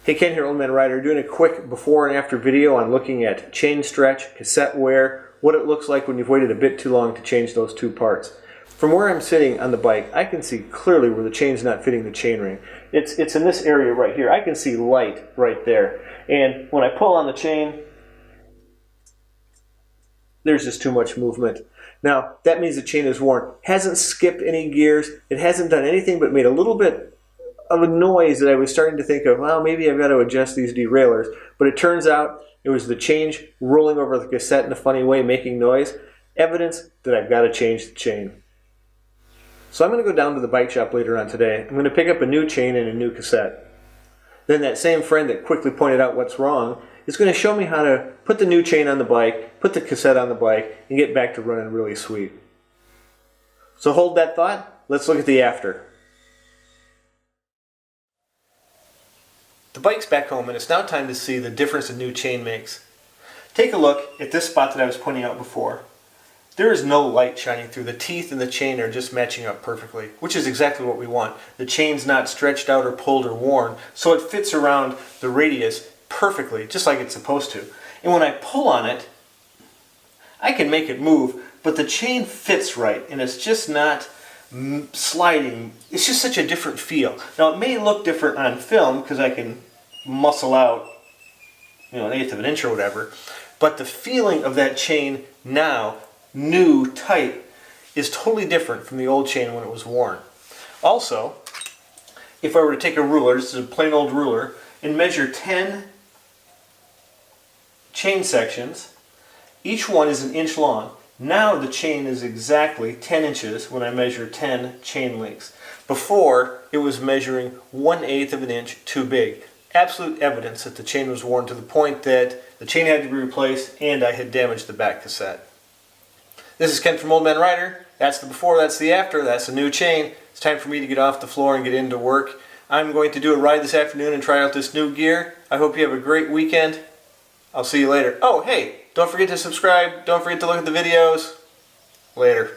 Hey, Ken here, Old Man Rider, doing a quick before and after video on looking at chain stretch, cassette wear, what it looks like when you've waited a bit too long to change those two parts. From where I'm sitting on the bike, I can see clearly where the chain's not fitting the chainring. It's in this area right here. I can see light right there. And when I pull on the chain, there's just too much movement. Now, that means the chain is worn. Hasn't skipped any gears. It hasn't done anything but made a little bit of a noise that I was starting to think of, well, maybe I've got to adjust these derailleurs. But it turns out it was the chain rolling over the cassette in a funny way, making noise. Evidence that I've got to change the chain. So I'm going to go down to the bike shop later on today. I'm going to pick up a new chain and a new cassette. Then that same friend that quickly pointed out what's wrong is going to show me how to put the new chain on the bike, put the cassette on the bike, and get back to running really sweet. So hold that thought. Let's look at the after. The bike's back home, and it's now time to see the difference a new chain makes. Take a look at this spot that I was pointing out before. There is no light shining through. The teeth and the chain are just matching up perfectly, which is exactly what we want. The chain's not stretched out or pulled or worn, so it fits around the radius perfectly, just like it's supposed to. And when I pull on it, I can make it move, but the chain fits right, and it's just not sliding. It's just such a different feel. Now, it may look different on film because I can muscle out, an eighth of an inch or whatever, but the feeling of that chain now, new, tight, is totally different from the old chain when it was worn. Also, if I were to take a ruler, this is a plain old ruler, and measure 10 chain sections, each one is an inch long. Now the chain is exactly 10 inches when I measure 10 chain links. Before, it was measuring 1/8 of an inch too big. Absolute evidence that the chain was worn to the point that the chain had to be replaced and I had damaged the back cassette. This is Ken from Old Man Rider. That's the before, that's the after, that's the new chain. It's time for me to get off the floor and get into work. I'm going to do a ride this afternoon and try out this new gear. I hope you have a great weekend. I'll see you later. Oh, hey, don't forget to subscribe. Don't forget to look at the videos. Later.